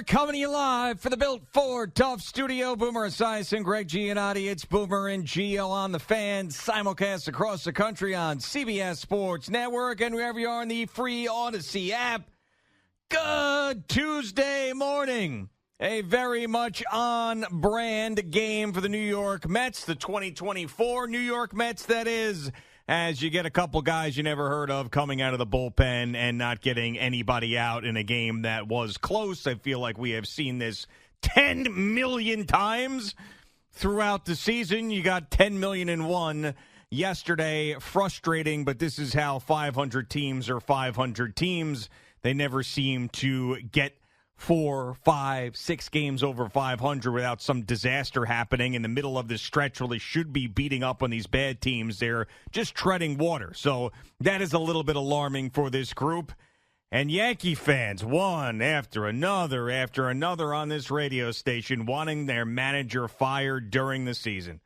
Boomer coming to you live for the Built Ford Tough Studio. Boomer Esiason, Greg Giannotti. It's Boomer and Gio on the Fan. Simulcast across the country on CBS Sports Network and wherever you are in the free Odyssey app. Good Tuesday morning. A very much on-brand game for the New York Mets, the 2024 New York Mets, that is, as you get a couple guys you never heard of coming out of the bullpen and not getting anybody out in a game that was close. I feel like we have seen this 10 million times throughout the season. You got 10 million and one yesterday. Frustrating, but this is how 500 teams are 500 teams. They never seem to get 4, 5, 6 games over 500 without some disaster happening in the middle of this stretch where they should be beating up on these bad teams. They're just treading water. So that is a little bit alarming for this group. And Yankee fans, one after another on this radio station, wanting their manager fired during the season.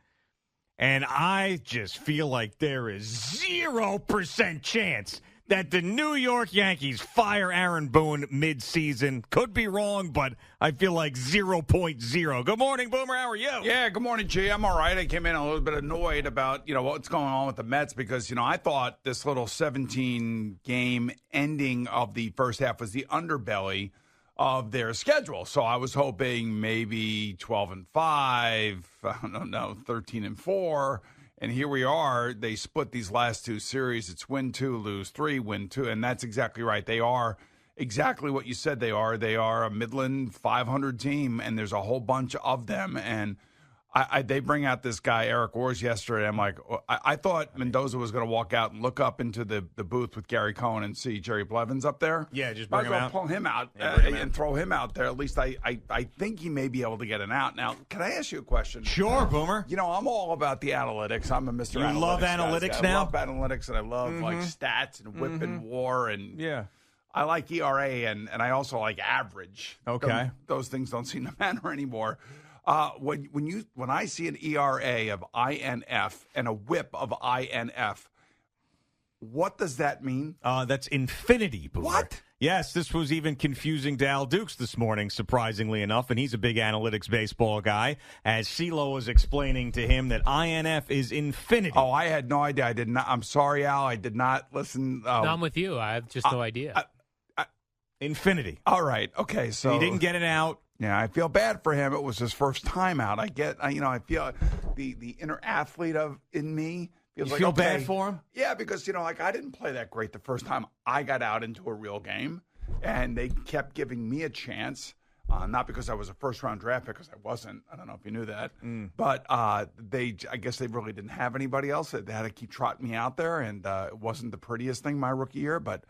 And I just feel like there is 0% chance that the New York Yankees fire Aaron Boone mid-season. Could be wrong, but I feel like 0.0. Good morning, Boomer. How are you? Yeah, good morning, G. I'm all right. I came in a little bit annoyed about, what's going on with the Mets because, I thought this little 17-game ending of the first half was the underbelly of their schedule. So I was hoping maybe 12-5, I don't know, 13-4. And here we are. They split these last two series. It's win 2, lose 3, win 2. And that's exactly right. They are exactly what you said they are. They are a Midland 500 team, and there's a whole bunch of them. And they bring out this guy, Eric Orrs, yesterday. I'm like, I thought Mendoza was going to walk out and look up into the booth with Gary Cohen and see Jerry Blevins up there. Yeah, just bring him out. Pull him out and throw him out there. At least I think he may be able to get an out. Now, can I ask you a question? Sure, Boomer. I'm all about the analytics. I'm a Mr. Analytics. You love analytics now? I love analytics, and I love like stats and whip and WAR. And yeah. I like ERA, and I also like average. Okay. Those things don't seem to matter anymore. When I see an ERA of INF and a whip of INF, what does that mean? That's infinity, Boomer. What? Yes, this was even confusing to Al Dukes this morning, surprisingly enough, and he's a big analytics baseball guy, as CeeLo was explaining to him that INF is infinity. Oh, I had no idea. I did not. I'm sorry, Al. I did not listen. No, I'm with you. I have just no idea. Infinity. All right. Okay. So he didn't get it out. Yeah, I feel bad for him. It was his first time out. I feel the inner athlete in me feels you feel bad for him? Yeah, because I didn't play that great the first time I got out into a real game, and they kept giving me a chance. Not because I was a first-round draft pick, because I wasn't. I don't know if you knew that, but I guess they really didn't have anybody else. They had to keep trotting me out there, and it wasn't the prettiest thing my rookie year. But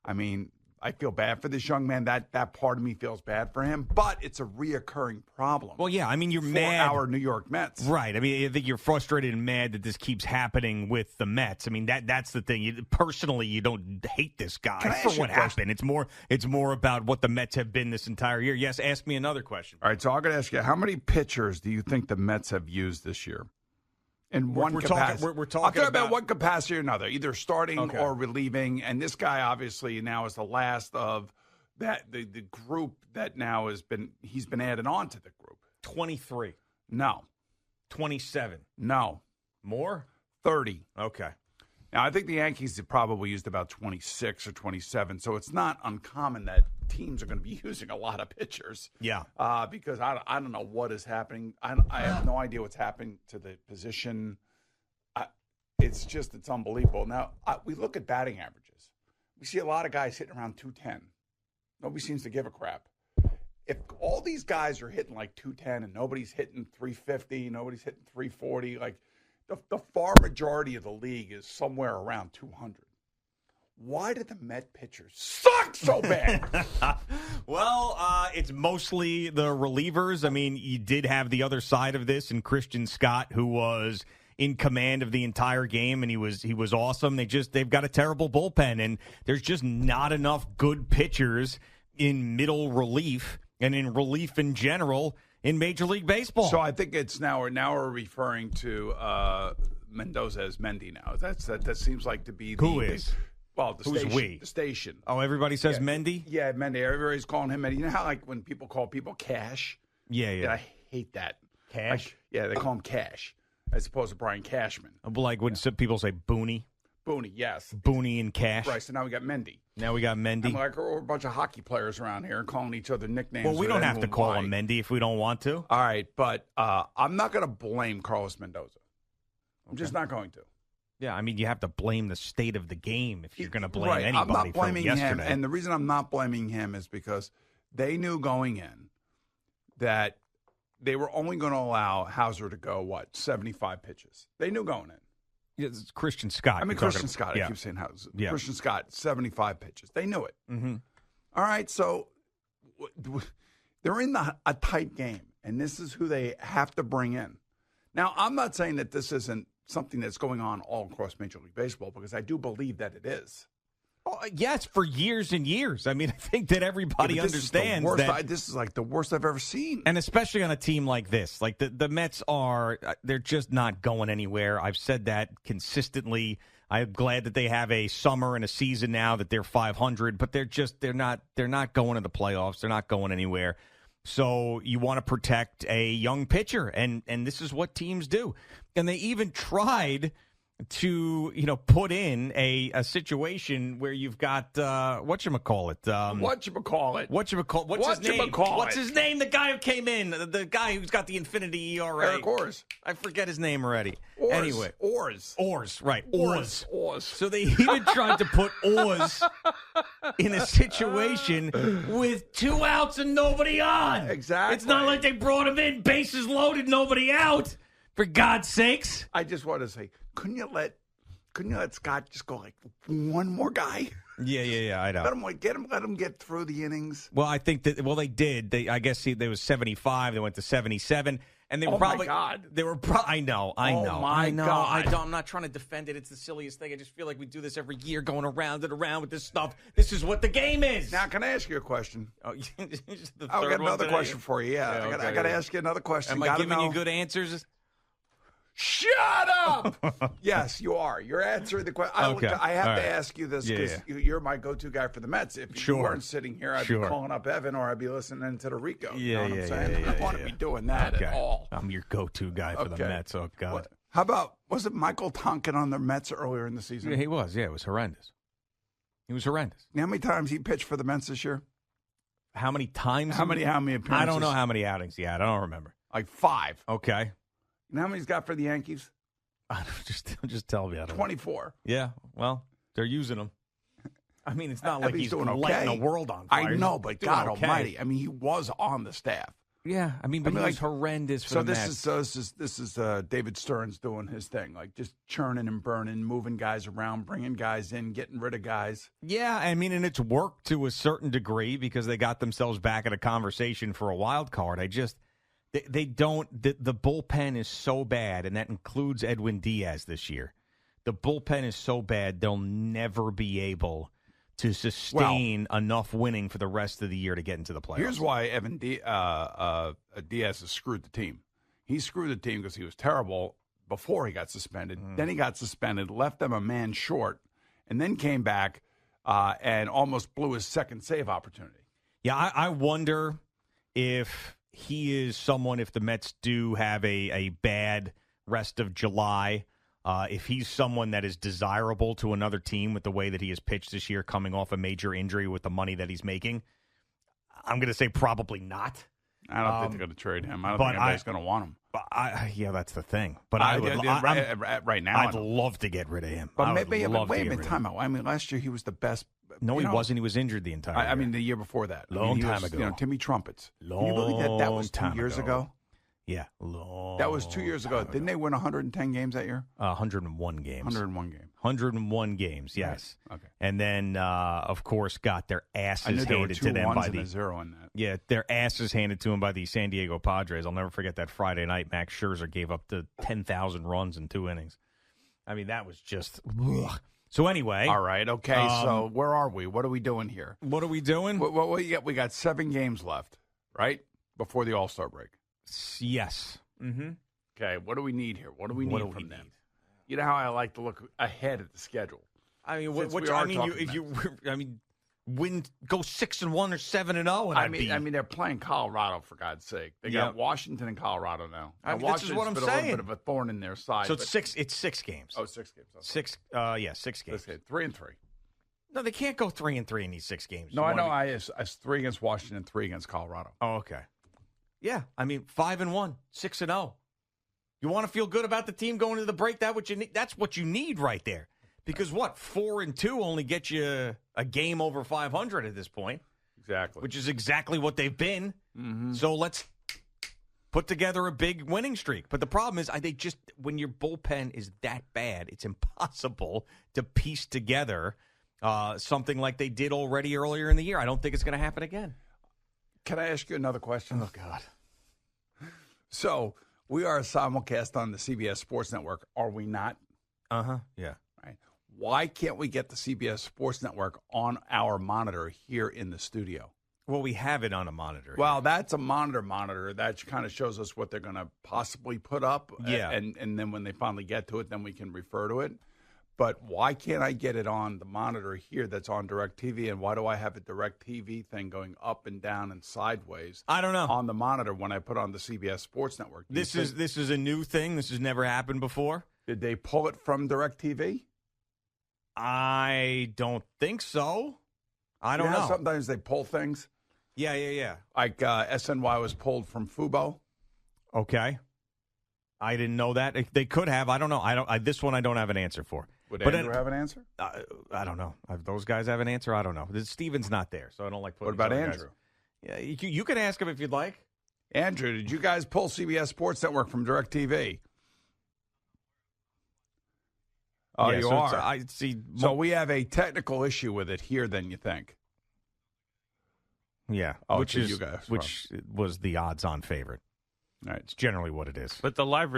I mean, I feel bad for this young man. That part of me feels bad for him, but it's a reoccurring problem. Well, yeah, I mean, you're for mad. Our New York Mets. Right. I mean, I think you're frustrated and mad that this keeps happening with the Mets. I mean, that's the thing. Personally, you don't hate this guy for what happened. It's more about what the Mets have been this entire year. Yes, ask me another question. All right, so I'm going to ask you, how many pitchers do you think the Mets have used this year? In one capacity. We're talking about one capacity or another, either starting or relieving. And this guy obviously now is the last of that the group that now he's been added on to the group. 23. No. 27. No. More? 30. Okay. Now, I think the Yankees have probably used about 26 or 27, so it's not uncommon that teams are going to be using a lot of pitchers. Yeah. Because I don't know what is happening. I have no idea what's happening to the position. It's unbelievable. Now, we look at batting averages. We see a lot of guys hitting around 210. Nobody seems to give a crap. If all these guys are hitting like 210 and nobody's hitting 350, nobody's hitting 340, like the far majority of the league is somewhere around 200. Why did the Met pitchers suck so bad? Well, it's mostly the relievers. I mean, you did have the other side of this in Christian Scott, who was in command of the entire game, and he was awesome. They've got a terrible bullpen, and there's just not enough good pitchers in middle relief and in relief in general in Major League Baseball. So I think it's now we're referring to Mendoza as Mendy now. That seems like to be who is. Well, the Who's station. we? The station. Oh, everybody says Mendy? Yeah, Mendy. Everybody's calling him Mendy. You know how, like, when people call people Cash? Yeah. I hate that. Cash? Like, yeah, they call him Cash as opposed to Brian Cashman. Like when some people say Booney. Booney, yes. Booney and Cash. Right, so now we got Mendy. Now we got Mendy. I'm like, we're a bunch of hockey players around here calling each other nicknames. Well, we don't have to call why. him Mendy if we don't want to. All right, but I'm not going to blame Carlos Mendoza. I'm just not going to. Yeah, I mean, you have to blame the state of the game if you're going to blame anybody I'm not blaming from yesterday. him, and the reason I'm not blaming him is because they knew going in that they were only going to allow Hauser to go, 75 pitches. They knew going in. Yeah, it's Christian Scott. I mean, Christian Scott. I keep saying Hauser. Yeah. Christian Scott, 75 pitches. They knew it. Mm-hmm. All right, so they're in a tight game, and this is who they have to bring in. Now, I'm not saying that this isn't something that's going on all across Major League Baseball, because I do believe that it is. Oh, yes, for years and years. I mean, I think that everybody understands that. This is like the worst I've ever seen. And especially on a team like this. Like the Mets they're just not going anywhere. I've said that consistently. I'm glad that they have a summer and a season now that they're 500, but they're not going to the playoffs. They're not going anywhere. So you want to protect a young pitcher, and this is what teams do. And they even tried to, put in a situation where you've got whatchamacallit. What's his name? What's his name? The guy who came in, the guy who's got the infinity ERA. Eric Orz. I forget his name already. Orz. Anyway. Orz, right. Orz. So they even tried to put Orz in a situation with 2 outs and nobody on. Exactly. It's not like they brought him in, bases loaded, nobody out. For God's sakes. I just want to say, couldn't you let Scott just go like one more guy? Yeah, I know. Let him get through the innings. Well, I think that they did. I guess there was 75. They went to 77, and they were my God. They were. I know. My God. I'm not trying to defend it. It's the silliest thing. I just feel like we do this every year, going around and around with this stuff. This is what the game is. Now, can I ask you a question? Oh, I've got another question for you. Yeah, I got to ask you another question. Am I giving you good answers? Shut up! Yes, you are. You're answering the question. I have to ask you this because you're my go-to guy for the Mets. If you weren't sitting here, I'd be calling up Evan or I'd be listening to the Rico. You know what I'm saying? I don't want to be doing that at all. I'm your go-to guy for the Mets. Oh, God. How about, was it Michael Tonkin on the Mets earlier in the season? Yeah, he was. Yeah, it was horrendous. He was horrendous. You know how many times he pitched for the Mets this year? How many times? How many appearances? I don't know how many outings he had. I don't remember. Like 5. Okay. You know how many he's got for the Yankees? Just tell me. 24. Yeah, well, they're using him. I mean, it's not like he's doing lighting the world on fire. I know, but God Almighty, I mean, he was on the staff. Yeah, he was horrendous for the Mets. This is David Stearns doing his thing, like just churning and burning, moving guys around, bringing guys in, getting rid of guys. Yeah, I mean, and it's worked to a certain degree because they got themselves back in a conversation for a wild card. They don't. The bullpen is so bad, and that includes Edwin Diaz this year. The bullpen is so bad, they'll never be able to sustain enough winning for the rest of the year to get into the playoffs. Here's why Diaz has screwed the team. He screwed the team because he was terrible before he got suspended. Then he got suspended, left them a man short, and then came back and almost blew his second save opportunity. Yeah, I wonder if he is someone, if the Mets do have a bad rest of July, if he's someone that is desirable to another team with the way that he has pitched this year, coming off a major injury with the money that he's making, I'm going to say probably not. I don't think they're going to trade him. I don't think anybody's going to want him. Yeah, that's the thing. But right now, I'd love to get rid of him. But wait a minute, time out. I mean, last year he was the best. No, he wasn't. He was injured the entire year. I mean, the year before that. Long time ago. Timmy Trumpets. Can you believe that was 2 years ago? Yeah. That was 2 years ago. Didn't they win 110 games that year? 101 games. 101 games, yes. Right. Okay. And then, of course, got their asses handed to them by the zero in that. Yeah, their asses handed to them by the San Diego Padres. I'll never forget that Friday night. Max Scherzer gave up to 10,000 runs in 2 innings. I mean, that was just. Ugh. So anyway, all right, okay. So where are we? What are we doing here? What are we doing? We got 7 games left, right, before the All-Star break. Yes. Mm-hmm. Okay. What do we need here? What do we need from them? You know how I like to look ahead at the schedule. I mean, go 6-1 or 7-0, and I mean, they're playing Colorado for God's sake. They got Washington and Colorado now. This is what I'm saying. A little bit of a thorn in their side. So it's 6 games. Oh, 6 games. Okay. 6 games. 3-3. No, they can't go 3-3 in these 6 games. No, I know. I 3 against Washington, 3 against Colorado. Oh, okay. Yeah, I mean 5-1, 6-0. You want to feel good about the team going into the break? That's what you need right there. Because 4-2 only get you a game over 500 at this point. Exactly. Which is exactly what they've been. Mm-hmm. So let's put together a big winning streak. But the problem is, when your bullpen is that bad, it's impossible to piece together something like they did already earlier in the year. I don't think it's going to happen again. Can I ask you another question? Oh, God. So we are a simulcast on the CBS Sports Network, are we not? Uh-huh, yeah. Right. Why can't we get the CBS Sports Network on our monitor here in the studio? Well, we have it on a monitor. Well, that's a monitor. That kind of shows us what they're going to possibly put up. Yeah. And then when they finally get to it, then we can refer to it. But why can't I get it on the monitor here that's on DirecTV? And why do I have a DirecTV thing going up and down and sideways? I don't know. On the monitor when I put on the CBS Sports Network. This is a new thing. This has never happened before. Did they pull it from DirecTV? I don't think so. I don't know. Sometimes they pull things. Yeah. Like SNY was pulled from Fubo. Okay. I didn't know that. They could have. I don't know. This one I don't have an answer for. Would Andrew have an answer? I don't know. Those guys have an answer? I don't know. Steven's not there, so I don't like putting. What about Andrew? Yeah, you can ask him if you'd like. Andrew, did you guys pull CBS Sports Network from DirecTV? Oh, yeah, you so are. I see. So we have a technical issue with it here than you think. Yeah, which was the odds-on favorite. All right, it's generally what it is. But the live.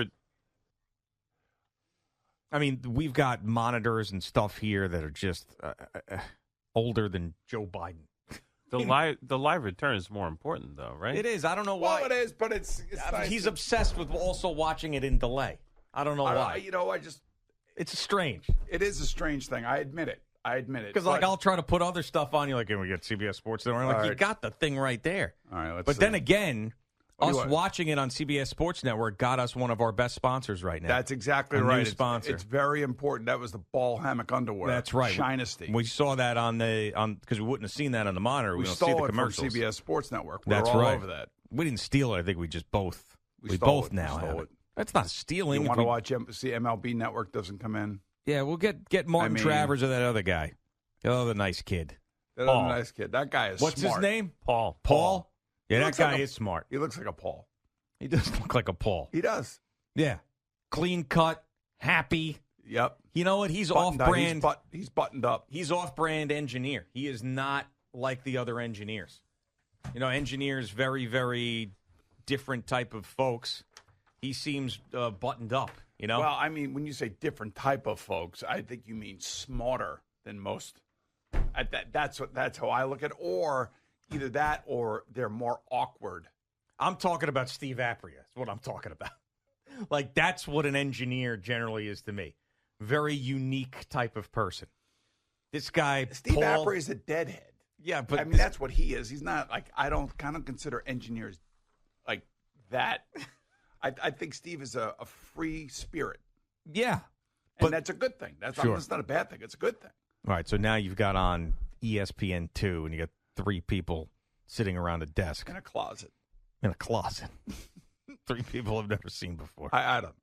I mean, we've got monitors and stuff here that are just older than Joe Biden. The live return is more important, though, right? It is. I don't know why. Well, it is, but it's nice. He's obsessed with also watching it in delay. I don't know why. It's strange. It is a strange thing. I admit it. Because I'll try to put other stuff on you, like, can we get CBS Sports Network? Like, you got the thing right there. All right, let's see. Then again, us watching it on CBS Sports Network got us one of our best sponsors right now. That's exactly right. New sponsor. It's very important. That was the Ball Hammock Underwear. That's right. Shinesty. We saw that because we wouldn't have seen that on the monitor. We don't see the commercials. From CBS Sports Network. We're That's all right. over that. We didn't steal it. I think we just both. We stole both it. now we have stole it. That's not stealing. You want to watch see MLB Network doesn't come in? Yeah, we'll get Martin Travers or that other guy. The other nice kid. That other nice kid. That guy is What's smart. his name? Paul? Yeah, that guy is smart. He looks like a Paul. He does look like a Paul. He does. Yeah. Clean cut, happy. Yep. You know what? He's off-brand. He's buttoned up. He's off-brand engineer. He is not like the other engineers. You know, engineers, very, very different type of folks. He seems buttoned up, you know? Well, I mean, when you say different type of folks, I think you mean smarter than most. That's how I look at it. Or either that or they're more awkward. I'm talking about Steve Apria. That's what I'm talking about. Like, that's what an engineer generally is to me. Very unique type of person. This guy, Steve Paul, Apria is a deadhead. Yeah, but I mean, that's what he is. He's not like I don't consider engineers like that. I think Steve is a free spirit. Yeah, and that's a good thing. That's not a bad thing. It's a good thing. All right, so now you've got on ESPN2, and you got 3 people sitting around a desk in a closet. 3 people I've never seen before. I don't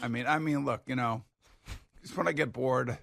know. I mean, look, just when I get bored,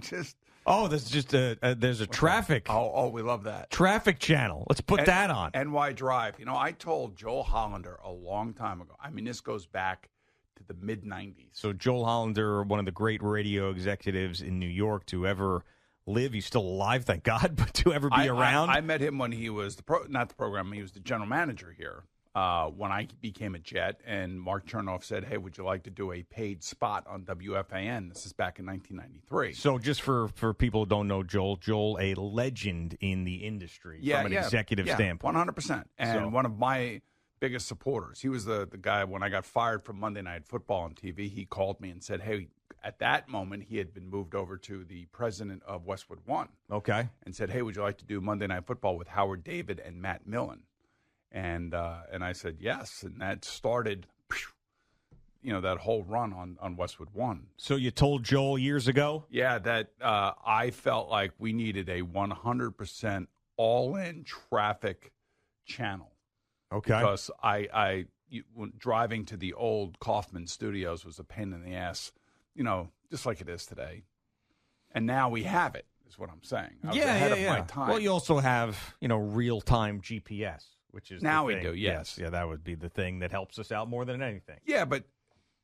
just. Oh, there's a traffic. Oh, we love that. Traffic channel. Let's put that on. NY Drive. I told Joel Hollander a long time ago. I mean, this goes back to the mid-'90s. So Joel Hollander, one of the great radio executives in New York to ever live. He's still alive, thank God, but to ever be around. I met him when he was he was the general manager here when I became a Jet, and Mark Chernoff said, hey, would you like to do a paid spot on WFAN? This is back in 1993. So just for people who don't know Joel, a legend in the industry from an executive standpoint. 100%. And one of my biggest supporters. He was the guy when I got fired from Monday Night Football on TV. He called me and said, hey, at that moment, he had been moved over to the president of Westwood One. Okay. And said, hey, would you like to do Monday Night Football with Howard David and Matt Millen? And I said, yes. And that started, that whole run on Westwood One. So you told Joel years ago? Yeah, that I felt like we needed a 100% all-in traffic channel. Okay. Because driving to the old Kaufman Studios was a pain in the ass, just like it is today. And now we have it, is what I'm saying. I was ahead of my time. Well, you also have, real-time GPS, which is now the we thing. do, yes. Yeah, that would be the thing that helps us out more than anything. Yeah, but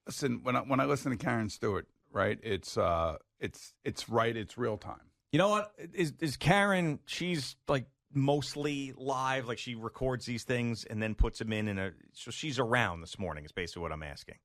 listen, when I listen to Karen Stewart, right, it's right, it's real time. You know what? Is Karen, she's like mostly live, like she records these things and then puts them in so she's around this morning is basically what I'm asking.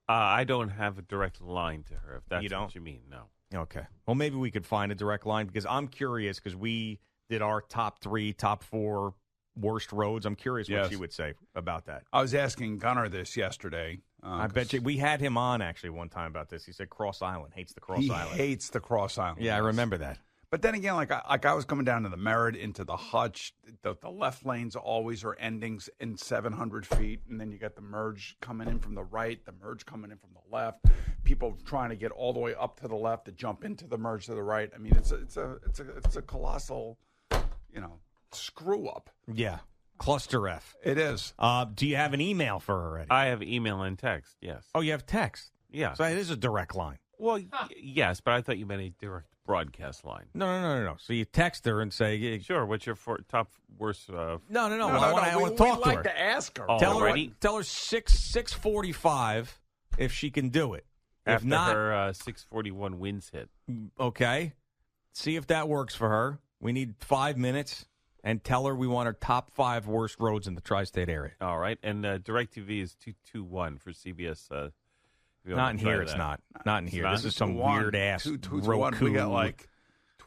I don't have a direct line to her, if that's You don't? what you mean, no. Okay. Well, maybe we could find a direct line because I'm curious because we did our top 3, top 4 worst roads. I'm curious what she would say about that. I was asking Gunnar this yesterday. I bet you we had him on actually one time about this. He said Cross Island, hates the Cross Island. He hates the Cross Island. Yeah, I remember that. But then again, like I was coming down to the Merritt into the Hutch, the left lanes always are endings in 700 feet, and then you got the merge coming in from the right, the merge coming in from the left. People trying to get all the way up to the left to jump into the merge to the right. I mean, it's a colossal, screw up. Yeah, cluster F. It is. Do you have an email for her already? I have email and text, yes. Oh, you have text. Yeah. So it is a direct line. Well, yes, but I thought you meant a direct broadcast line. No. So you text her and say, Sure, what's your top worst... No. I want to talk we'd to like her. to ask her. Tell her Already? 6:45 if she can do it. If After not, her 641 wins hit. okay. See if that works for her. We need 5 minutes, and tell her we want her top 5 worst roads in the tri-state area. All right, and DirecTV is 221 for CBS. Not in here, it's not. Not in here. This is some weird-ass Roku. We got like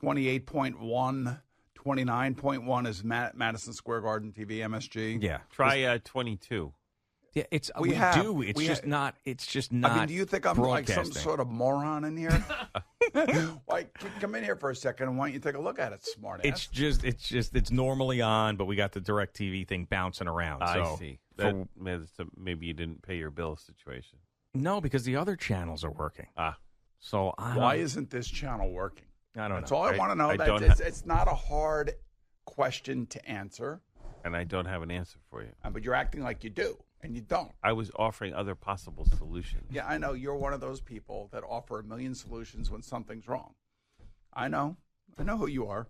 28.1, 29.1 is Madison Square Garden TV, MSG. Yeah. Try 22. Yeah, we do. It's just not. It's just not. I mean, do you think I'm like some sort of moron in here? Like, come in here for a second, and why don't you take a look at it, smart ass? It's normally on, but we got the DirecTV thing bouncing around. I see. Maybe you didn't pay your bill situation. No, because the other channels are working. So why isn't this channel working? I don't know. That's all I want to know. It's not a hard question to answer. And I don't have an answer for you. But you're acting like you do, and you don't. I was offering other possible solutions. Yeah, I know. You're one of those people that offer a million solutions when something's wrong. I know. I know who you are.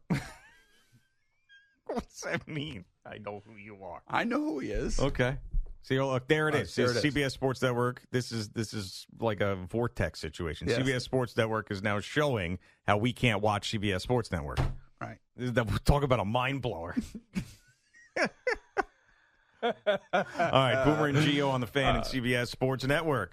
What's that mean? I know who you are. I know who he is. Okay. See, look, there it is. There it is. CBS Sports Network. This is like a vortex situation. Yes. CBS Sports Network is now showing how we can't watch CBS Sports Network. Right. Talk about a mind blower. All right, Boomer and Gio on the Fan and CBS Sports Network.